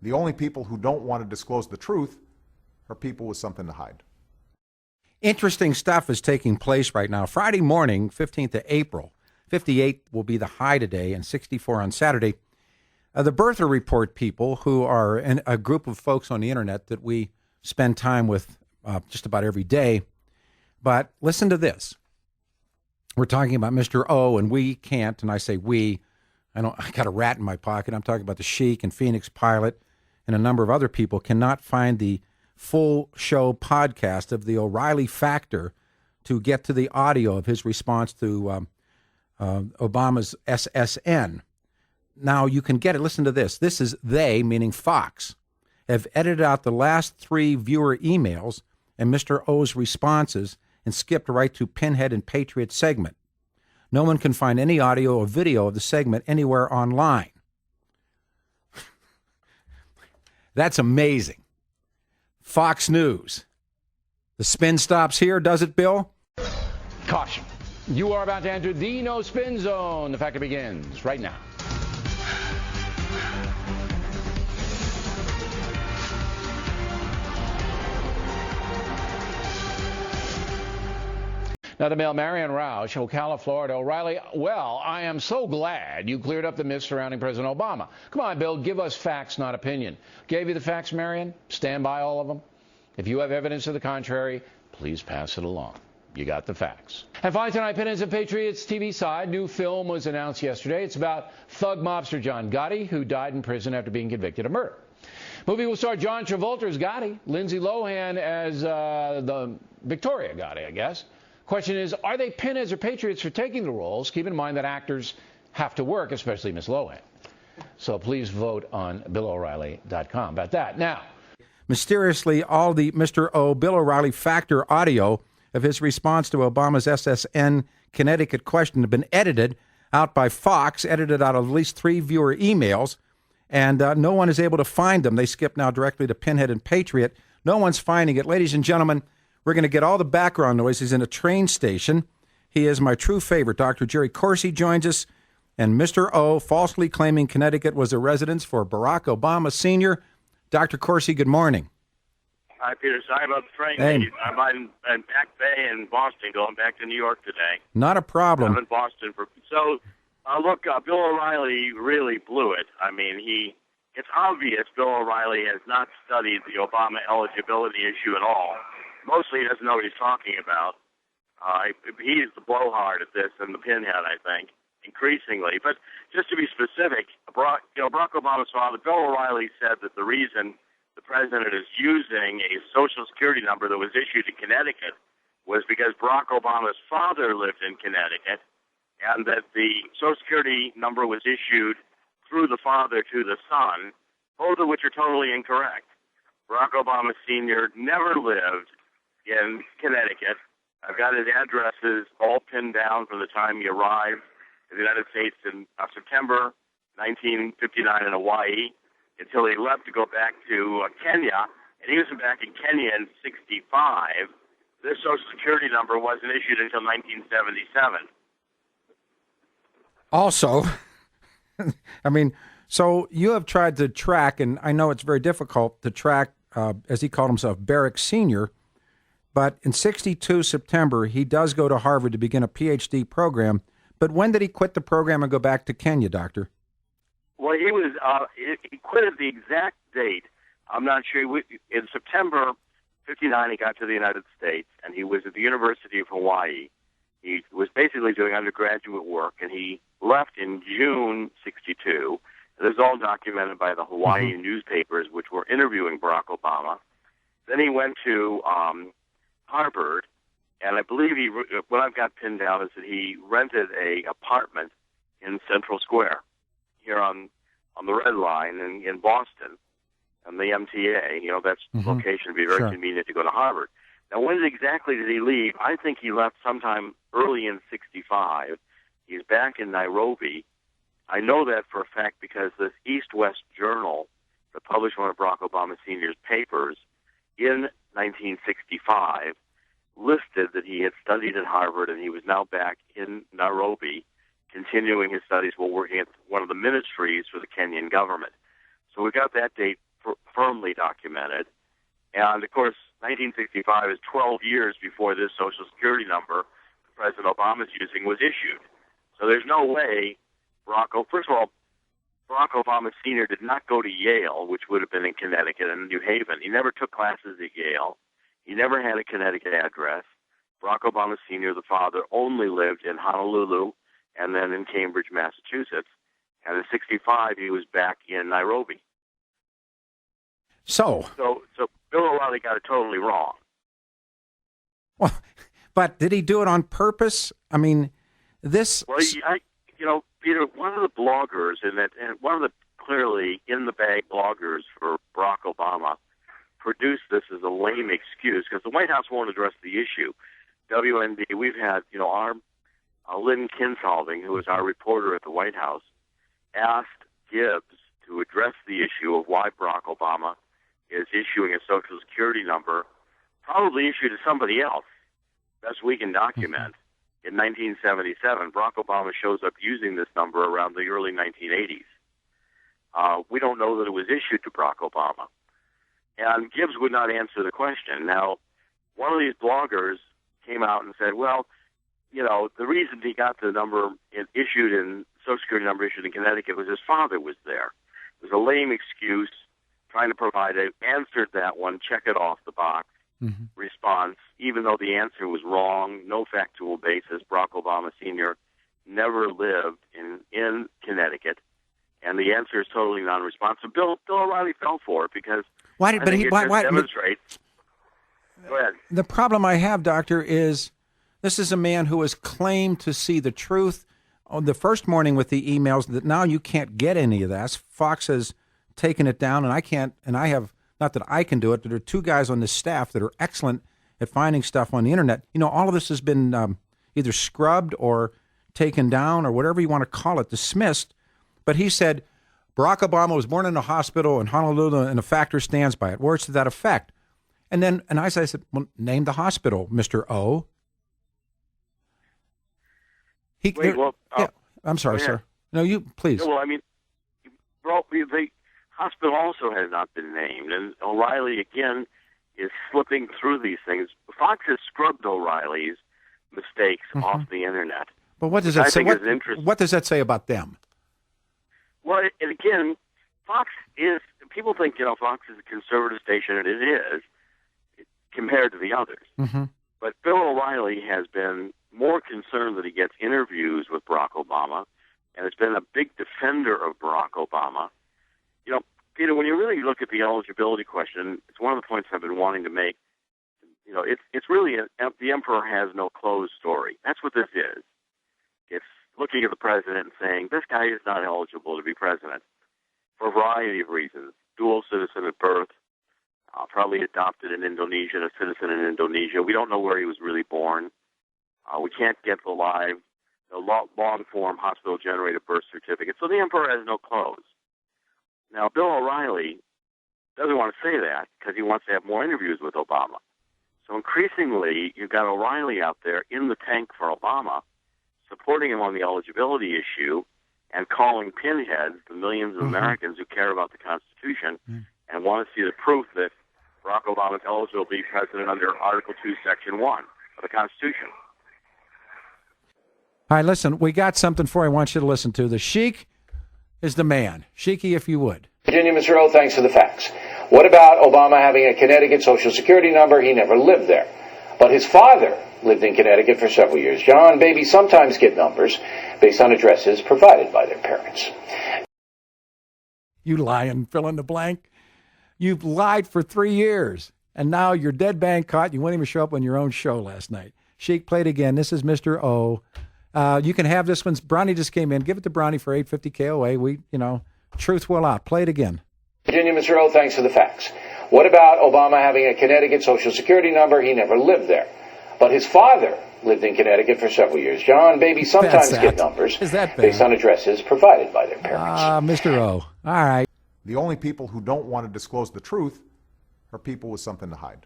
The only people who don't want to disclose the truth are people with something to hide. Interesting stuff is taking place right now. Friday morning, 15th of April, 58 will be the high today and 64 on Saturday. The birther report people, who are a group of folks on the internet that we spend time with just about every day. But listen to this. We're talking about Mr. O, and we can't, and I say we. I got a rat in my pocket. I'm talking about the Sheik and Phoenix Pilot and a number of other people cannot find the full show podcast of the O'Reilly Factor to get to the audio of his response to Obama's SSN. Now, you can get it. Listen to this. This is they, meaning Fox, have edited out the last 3 viewer emails and Mr. O's responses and skipped right to Pinhead and Patriot segment. No one can find any audio or video of the segment anywhere online. That's amazing. Fox News. The spin stops here, does it, Bill? Caution. You are about to enter the no spin zone. The factor begins right now. Now, the Mail, Marianne Roush, Ocala, Florida. O'Reilly, well, I am so glad you cleared up the myths surrounding President Obama. Come on, Bill, give us facts, not opinion. Gave you the facts, Marianne? Stand by all of them. If you have evidence to the contrary, please pass it along. You got the facts. And finally tonight, Pinheads and Patriots TV side. New film was announced yesterday. It's about thug mobster John Gotti, who died in prison after being convicted of murder. Movie will star John Travolta as Gotti, Lindsay Lohan as the Victoria Gotti, I guess. Question is, are they Pinheads or Patriots for taking the roles? Keep in mind that actors have to work, especially Miss Lohan. So please vote on BillO'Reilly.com about that. Now, mysteriously, all the Mr. O. Bill O'Reilly Factor audio of his response to Obama's SSN Connecticut question have been edited out by Fox, edited out of at least 3 viewer emails, and no one is able to find them. They skip now directly to Pinhead and Patriot. No one's finding it. Ladies and gentlemen, we're going to get all the background noise. He's in a train station. He is my true favorite. Dr. Jerry Corsi joins us, and Mr. O, falsely claiming Connecticut was a residence for Barack Obama Sr. Dr. Corsi, good morning. Hi, Peter. Sorry about the train. Hey. I'm in Back Bay in Boston, going back to New York today. Not a problem. I'm in Boston. Look, Bill O'Reilly really blew it. I mean, it's obvious Bill O'Reilly has not studied the Obama eligibility issue at all. Mostly he doesn't know what he's talking about. He's the blowhard at this and the pinhead, I think, increasingly. But just to be specific, Barack Obama's father, Bill O'Reilly, said that the reason the president is using a Social Security number that was issued in Connecticut was because Barack Obama's father lived in Connecticut, and that the Social Security number was issued through the father to the son, both of which are totally incorrect. Barack Obama Sr. never lived in Connecticut. I've got his addresses all pinned down from the time he arrived in the United States in September 1959 in Hawaii until he left to go back to Kenya. And he was back in Kenya in 1965. This Social Security number wasn't issued until 1977. Also, I mean, so you have tried to track, and I know it's very difficult to track, as he called himself, Barrick Sr., but in 1962, September, he does go to Harvard to begin a PhD program. But when did he quit the program and go back to Kenya, Doctor? Well, he quit at the exact date. I'm not sure. In September 1959, he got to the United States, and he was at the University of Hawaii. He was basically doing undergraduate work, and he left in June 1962. This is all documented by the Hawaiian newspapers, which were interviewing Barack Obama. Then he went to Harvard, and I believe what I've got pinned down is that he rented a apartment in Central Square here on the Red Line in Boston, and the MTA. That's location would be very convenient to go to Harvard. Now, when exactly did he leave? I think he left sometime early in 1965. He's back in Nairobi. I know that for a fact because this East-West Journal that published one of Barack Obama Sr.'s papers in 1965 listed that he had studied at Harvard and he was now back in Nairobi continuing his studies while working at one of the ministries for the Kenyan government. So we got that date firmly documented. And, of course, 1965 is 12 years before this Social Security number President Obama is using was issued. So there's no way first of all, Barack Obama Sr. did not go to Yale, which would have been in Connecticut and New Haven. He never took classes at Yale. He never had a Connecticut address. Barack Obama Sr., the father, only lived in Honolulu and then in Cambridge, Massachusetts. And in 65, he was back in Nairobi. So Bill O'Reilly got it totally wrong. Well, but did he do it on purpose? I mean, this... Well, Peter, one of the bloggers, and one of the clearly in-the-bag bloggers for Barack Obama, produced this as a lame excuse because the White House won't address the issue. WND, we've had, our Lynn Kinsolving, who was our reporter at the White House, asked Gibbs to address the issue of why Barack Obama is issuing a Social Security number, probably issued to somebody else, best we can document. In 1977, Barack Obama shows up using this number around the early 1980s. We don't know that it was issued to Barack Obama. And Gibbs would not answer the question. Now, one of these bloggers came out and said, well, the reason he got the number Social Security number issued in Connecticut was his father was there. It was a lame excuse, trying to provide it, answered that one, check it off the box. Response, even though the answer was wrong, no factual basis. Barack Obama Sr. never lived in Connecticut, and the answer is totally non-responsive. Bill O'Reilly fell for it because why? Go ahead. The problem I have, Doctor, is this is a man who has claimed to see the truth on the first morning with the emails that now you can't get any of that. Fox has taken it down, and I can't, and I have. Not that I can do it, but there are two guys on this staff that are excellent at finding stuff on the internet. All of this has been either scrubbed or taken down or whatever you want to call it, dismissed. But he said Barack Obama was born in a hospital in Honolulu and a factor stands by it. Words to that effect. And I said, well, name the hospital, Mr. O. I'm sorry, sir. No, you, please. Yeah, well, the hospital also has not been named, and O'Reilly, again, is slipping through these things. Fox has scrubbed O'Reilly's mistakes off the internet. But what does that say? What does that say about them? Well, and again, Fox is, people think, Fox is a conservative station, and it is, compared to the others. But Bill O'Reilly has been more concerned that he gets interviews with Barack Obama, and has been a big defender of Barack Obama. Peter, when you really look at the eligibility question, it's one of the points I've been wanting to make. It's really the emperor has no closed story. That's what this is. It's looking at the president and saying, this guy is not eligible to be president for a variety of reasons. Dual citizen at birth, probably adopted in Indonesia, a citizen in Indonesia. We don't know where he was really born. We can't get the long-form hospital-generated birth certificate. So the emperor has no clothes. Now, Bill O'Reilly doesn't want to say that because he wants to have more interviews with Obama. So increasingly, you've got O'Reilly out there in the tank for Obama, supporting him on the eligibility issue and calling pinheads the millions of Americans who care about the Constitution and want to see the proof that Barack Obama is eligible to be president under Article 2, Section 1 of the Constitution. All right, listen, we got something for you I want you to listen to. The Sheik is the man. Sheiky, if you would. Virginia, Mr. O, thanks for the facts. What about Obama having a Connecticut Social Security number? He never lived there. But his father lived in Connecticut for several years. John, babies sometimes get numbers based on addresses provided by their parents. You lying, fill in the blank. You've lied for 3 years, and now you're dead bang caught. You wouldn't even show up on your own show last night. Sheik, play it again. This is Mr. O. You can have this one. Bronny just came in. Give it to Bronny for 850 KOA. Truth will out. Play it again. Virginia, Mr. O, thanks for the facts. What about Obama having a Connecticut Social Security number? He never lived there. But his father lived in Connecticut for several years. John, babies sometimes get numbers based on addresses provided by their parents. Mr. O. All right. The only people who don't want to disclose the truth are people with something to hide.